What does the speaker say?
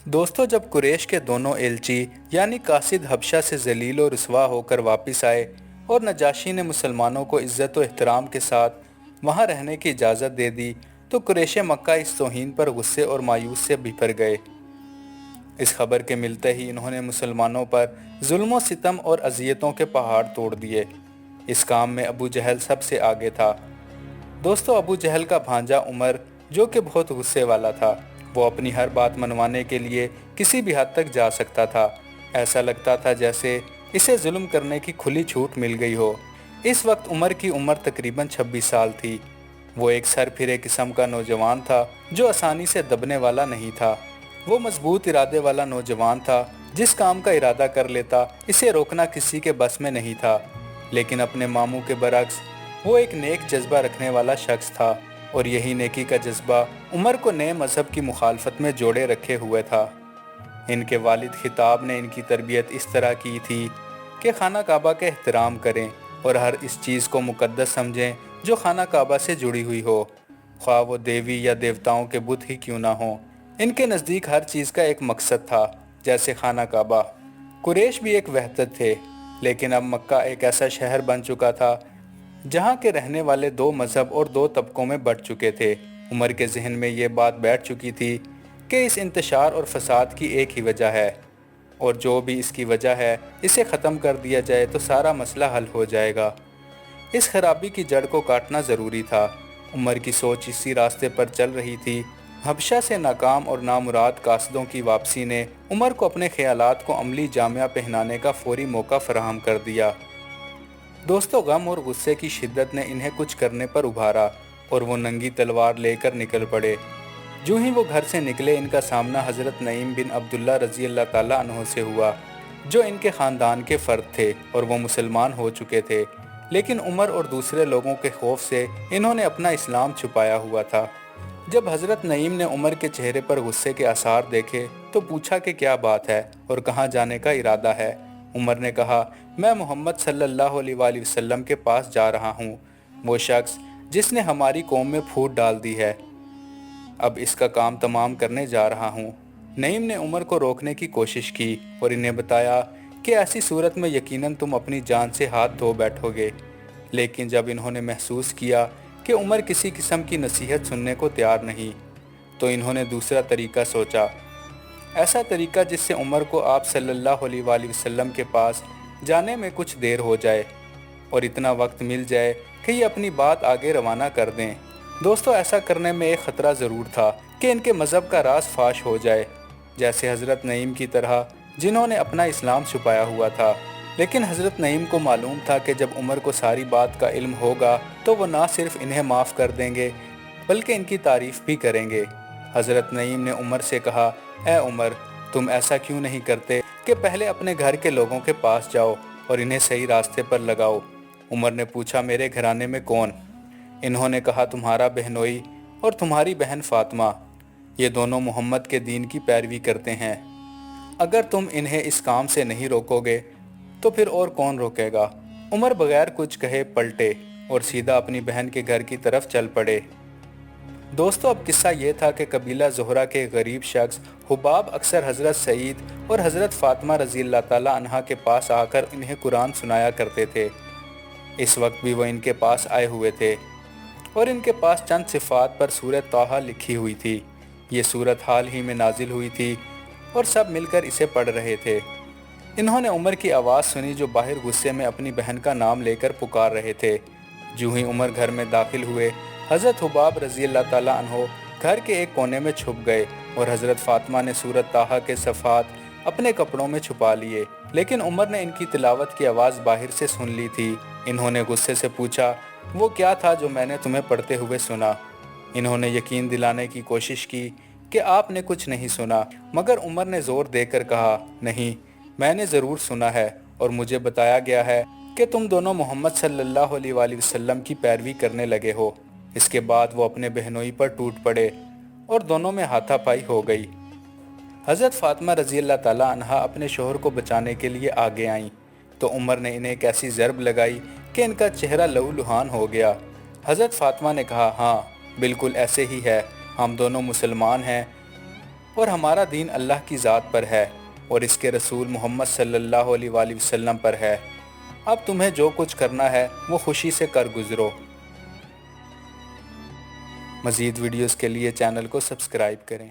دوستوں، جب قریش کے دونوں ایلچی یعنی قاصد حبشہ سے ذلیل و رسوا ہو کر واپس آئے اور نجاشی نے مسلمانوں کو عزت و احترام کے ساتھ وہاں رہنے کی اجازت دے دی تو قریش مکہ اس توہین پر غصے اور مایوس سے بھر گئے۔ اس خبر کے ملتے ہی انہوں نے مسلمانوں پر ظلم و ستم اور اذیتوں کے پہاڑ توڑ دیے۔ اس کام میں ابو جہل سب سے آگے تھا۔ دوستو، ابو جہل کا بھانجا عمر جو کہ بہت غصے والا تھا، وہ اپنی ہر بات منوانے کے لیے کسی بھی حد تک جا سکتا تھا۔ ایسا لگتا تھا جیسے اسے ظلم کرنے کی کھلی چھوٹ مل گئی ہو۔ اس وقت عمر کی عمر تقریباً 26 سال تھی۔ وہ ایک سر پھرے قسم کا نوجوان تھا جو آسانی سے دبنے والا نہیں تھا۔ وہ مضبوط ارادے والا نوجوان تھا، جس کام کا ارادہ کر لیتا اسے روکنا کسی کے بس میں نہیں تھا۔ لیکن اپنے ماموں کے برعکس وہ ایک نیک جذبہ رکھنے والا شخص تھا، اور یہی نیکی کا جذبہ عمر کو نئے مذہب کی مخالفت میں جوڑے رکھے ہوئے تھا۔ ان کے والد خطاب نے ان کی تربیت اس طرح کی تھی کہ خانہ کعبہ کا احترام کریں اور ہر اس چیز کو مقدس سمجھیں جو خانہ کعبہ سے جڑی ہوئی ہو، خواہ وہ دیوی یا دیوتاؤں کے بت ہی کیوں نہ ہوں۔ ان کے نزدیک ہر چیز کا ایک مقصد تھا، جیسے خانہ کعبہ۔ قریش بھی ایک وحدت تھے، لیکن اب مکہ ایک ایسا شہر بن چکا تھا جہاں کے رہنے والے دو مذہب اور دو طبقوں میں بٹ چکے تھے۔ عمر کے ذہن میں یہ بات بیٹھ چکی تھی کہ اس انتشار اور فساد کی ایک ہی وجہ ہے، اور جو بھی اس کی وجہ ہے اسے ختم کر دیا جائے تو سارا مسئلہ حل ہو جائے گا۔ اس خرابی کی جڑ کو کاٹنا ضروری تھا۔ عمر کی سوچ اسی راستے پر چل رہی تھی۔ حبشہ سے ناکام اور نامراد قاصدوں کی واپسی نے عمر کو اپنے خیالات کو عملی جامہ پہنانے کا فوری موقع فراہم کر دیا۔ دوستو، غم اور غصے کی شدت نے انہیں کچھ کرنے پر ابھارا اور وہ ننگی تلوار لے کر نکل پڑے۔ جو ہی وہ گھر سے نکلے، ان کا سامنا حضرت نعیم بن عبداللہ رضی اللہ تعالیٰ عنہ سے ہوا، جو ان کے خاندان کے فرد تھے اور وہ مسلمان ہو چکے تھے، لیکن عمر اور دوسرے لوگوں کے خوف سے انہوں نے اپنا اسلام چھپایا ہوا تھا۔ جب حضرت نعیم نے عمر کے چہرے پر غصے کے آثار دیکھے تو پوچھا کہ کیا بات ہے اور کہاں جانے کا ارادہ ہے۔ عمر نے کہا، میں محمد صلی اللہ علیہ وآلہ وسلم کے پاس جا رہا ہوں، وہ شخص جس نے ہماری قوم میں پھوٹ ڈال دی ہے، اب اس کا کام تمام کرنے جا رہا ہوں۔ نعیم نے عمر کو روکنے کی کوشش کی اور انہیں بتایا کہ ایسی صورت میں یقیناً تم اپنی جان سے ہاتھ دھو بیٹھو گے۔ لیکن جب انہوں نے محسوس کیا کہ عمر کسی قسم کی نصیحت سننے کو تیار نہیں، تو انہوں نے دوسرا طریقہ سوچا، ایسا طریقہ جس سے عمر کو آپ صلی اللہ علیہ وآلہ وسلم کے پاس جانے میں کچھ دیر ہو جائے اور اتنا وقت مل جائے کہ یہ اپنی بات آگے روانہ کر دیں۔ دوستو، ایسا کرنے میں ایک خطرہ ضرور تھا کہ ان کے مذہب کا راز فاش ہو جائے، جیسے حضرت نعیم کی طرح جنہوں نے اپنا اسلام چھپایا ہوا تھا۔ لیکن حضرت نعیم کو معلوم تھا کہ جب عمر کو ساری بات کا علم ہوگا تو وہ نہ صرف انہیں معاف کر دیں گے بلکہ ان کی تعریف بھی کریں گے۔ حضرت نعیم نے عمر سے کہا، اے عمر، تم ایسا کیوں نہیں کرتے کہ پہلے اپنے گھر کے لوگوں کے پاس جاؤ اور انہیں صحیح راستے پر لگاؤ۔ عمر نے پوچھا، میرے گھرانے میں کون؟ انہوں نے کہا، تمہارا بہنوئی اور تمہاری بہن فاطمہ، یہ دونوں محمد کے دین کی پیروی کرتے ہیں۔ اگر تم انہیں اس کام سے نہیں روکو گے تو پھر اور کون روکے گا؟ عمر بغیر کچھ کہے پلٹے اور سیدھا اپنی بہن کے گھر کی طرف چل پڑے۔ دوستو، اب قصہ یہ تھا کہ قبیلہ زہرہ کے غریب شخص حباب اکثر حضرت سعید اور حضرت فاطمہ رضی اللہ تعالیٰ عنہا کے پاس آ کر انہیں قرآن سنایا کرتے تھے۔ اس وقت بھی وہ ان کے پاس آئے ہوئے تھے اور ان کے پاس چند صفات پر سورہ طٰہٰ لکھی ہوئی تھی۔ یہ سورت حال ہی میں نازل ہوئی تھی اور سب مل کر اسے پڑھ رہے تھے۔ انہوں نے عمر کی آواز سنی جو باہر غصے میں اپنی بہن کا نام لے کر پکار رہے تھے۔ جو ہی عمر گھر میں داخل ہوئے، حضرت حباب رضی اللہ تعالیٰ عنہ گھر کے ایک کونے میں چھپ گئے اور حضرت فاطمہ نے سورت طٰہٰ کے صفحات اپنے کپڑوں میں چھپا لیے، لیکن عمر نے ان کی تلاوت کی آواز باہر سے سن لی تھی۔ انہوں نے غصے سے پوچھا، وہ کیا تھا جو میں نے تمہیں پڑھتے ہوئے سنا؟ انہوں نے یقین دلانے کی کوشش کی کہ آپ نے کچھ نہیں سنا، مگر عمر نے زور دے کر کہا، نہیں، میں نے ضرور سنا ہے اور مجھے بتایا گیا ہے کہ تم دونوں محمد صلی اللہ علیہ وآلہ وسلم کی پیروی کرنے لگے ہو۔ اس کے بعد وہ اپنے بہنوئی پر ٹوٹ پڑے اور دونوں میں ہاتھا پائی ہو گئی۔ حضرت فاطمہ رضی اللہ تعالیٰ عنہا اپنے شوہر کو بچانے کے لیے آگے آئیں تو عمر نے انہیں ایک ایسی ضرب لگائی کہ ان کا چہرہ لہو لہان ہو گیا۔ حضرت فاطمہ نے کہا، ہاں، بالکل ایسے ہی ہے، ہم دونوں مسلمان ہیں اور ہمارا دین اللہ کی ذات پر ہے اور اس کے رسول محمد صلی اللہ علیہ وآلہ وسلم پر ہے۔ اب تمہیں جو کچھ کرنا ہے وہ خوشی سے کر گزرو۔ مزید ویڈیوز کے لیے چینل کو سبسکرائب کریں۔